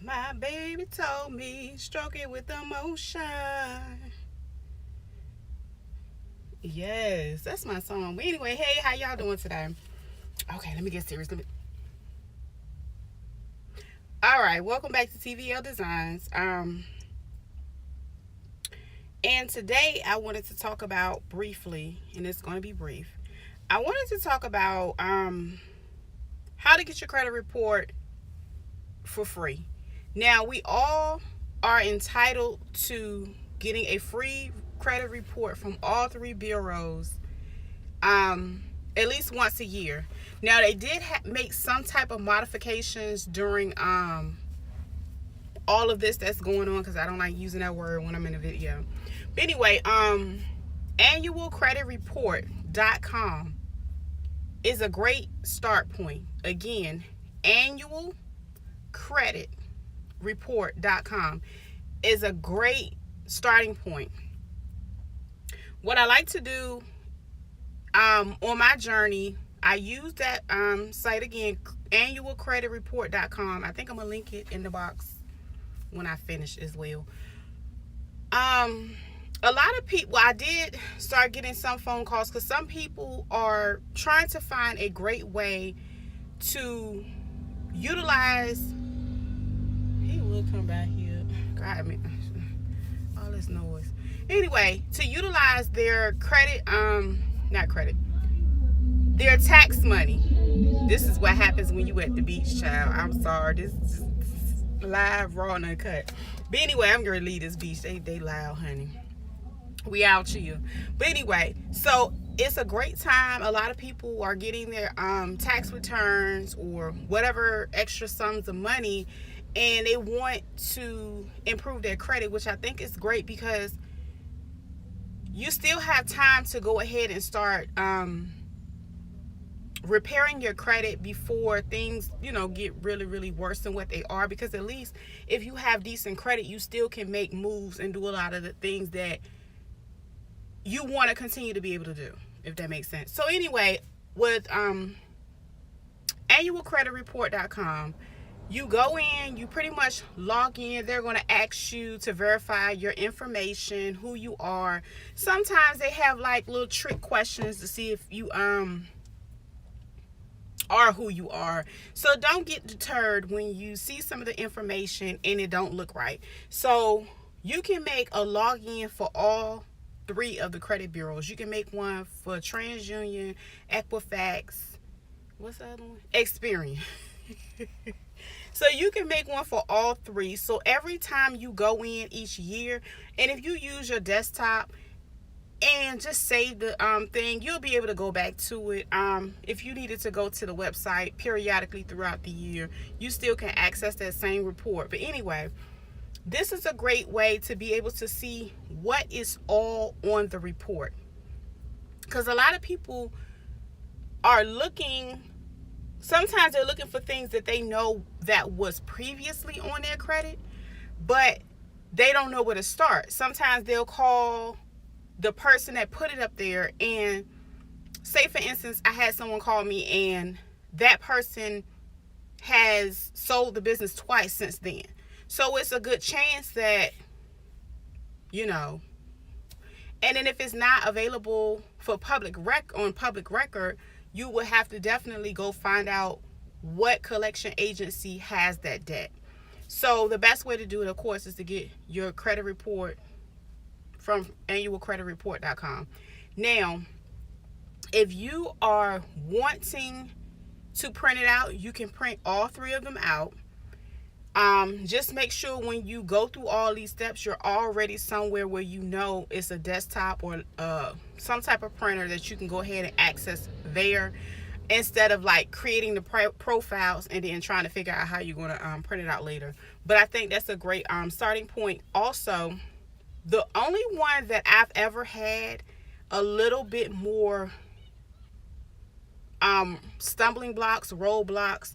My baby told me, stroke it with emotion. Yes, that's my song. But anyway, hey, how y'all doing today? Okay, let me get serious. All right, welcome back to TVL Designs. And today I wanted to talk about briefly, and it's going to be brief. I wanted to talk about how to get your credit report for free. Now, we all are entitled to getting a free credit report from all three bureaus at least once a year. Now, they did make some type of modifications during all of this that's going on, because I don't like using that word when I'm in a video. But anyway, annualcreditreport.com is a great start point. Again, annualcreditreport.com is a great starting point. What I like to do on my journey, I use that site again, annualcreditreport.com. I think I'm gonna link it in the box when I finish as well. A lot of people, I did start getting some phone calls because some people are trying to find a great way to utilize. He will come back here. God, all this noise. Anyway, to utilize their credit, not credit, their tax money. This is what happens when you at the beach, child. I'm sorry. This is live, raw, and uncut. But anyway, I'm gonna leave this beach. They loud, honey. We out here. But anyway, so it's a great time. A lot of people are getting their tax returns or whatever extra sums of money, and they want to improve their credit, which I think is great because you still have time to go ahead and start repairing your credit before things, get really, really worse than what they are. Because at least if you have decent credit, you still can make moves and do a lot of the things that you want to continue to be able to do, if that makes sense. So anyway, with annualcreditreport.com, you go in, you pretty much log in. They're going to ask you to verify your information, who you are. Sometimes they have like little trick questions to see if you are who you are. So don't get deterred when you see some of the information and it don't look right. So you can make a login for all three of the credit bureaus. You can make one for TransUnion, Equifax, what's the other one? Experian. So you can make one for all three. So every time you go in each year, and if you use your desktop and just save the thing, you'll be able to go back to it. If you needed to go to the website periodically throughout the year, you still can access that same report. But anyway, this is a great way to be able to see what is all on the report, because a lot of people are looking, sometimes they're looking for things that they know that was previously on their credit, but they don't know where to start. Sometimes they'll call the person that put it up there, and say for instance, I had someone call me and that person has sold the business twice since then. So it's a good chance that, and then if it's not available for on public record, you will have to definitely go find out what collection agency has that debt. So the best way to do it, of course, is to get your credit report from annualcreditreport.com. Now, if you are wanting to print it out, you can print all three of them out. Just make sure when you go through all these steps, you're already somewhere where it's a desktop or some type of printer that you can go ahead and access there, instead of like creating the profiles and then trying to figure out how you're going to print it out later. But I think that's a great starting point. Also, the only one that I've ever had a little bit more stumbling blocks, roadblocks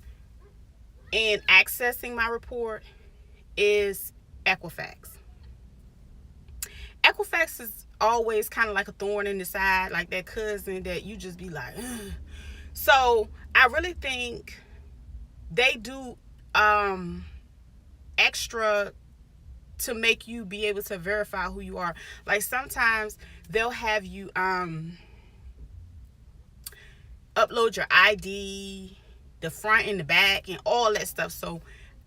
in accessing my report is Equifax. Equifax is always kind of like a thorn in the side, like that cousin that you just be like, ugh. So I really think they do extra to make you be able to verify who you are. Like sometimes they'll have you upload your ID, the front and the back, and all that stuff. So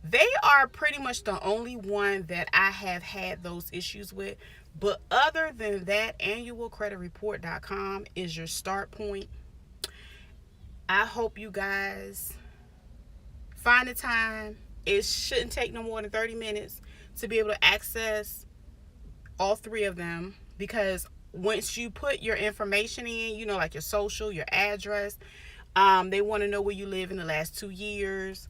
they are pretty much the only one that I have had those issues with. But other than that, annualcreditreport.com is your start point. I hope you guys find the time. It shouldn't take no more than 30 minutes to be able to access all three of them, because once you put your information in, you know, like your social, your address, they want to know where you live in the last 2 years,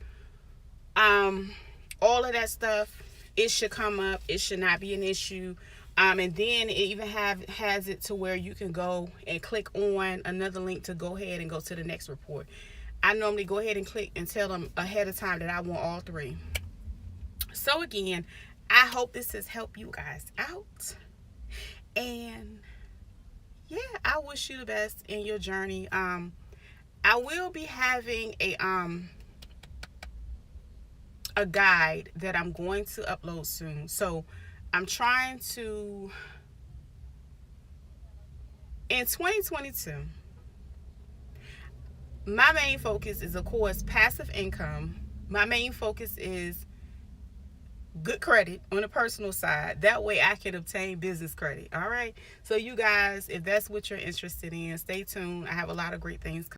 all of that stuff, it should come up. It should not be an issue. And then it even has it to where you can go and click on another link to go ahead and go to the next report. I normally go ahead and click and tell them ahead of time that I want all three. So again, I hope this has helped you guys out. And yeah, I wish you the best in your journey. I will be having a guide that I'm going to upload soon. So I'm trying to, in 2022, my main focus is, of course, passive income. My main focus is good credit on the personal side. That way I can obtain business credit. All right. So you guys, if that's what you're interested in, stay tuned. I have a lot of great things coming.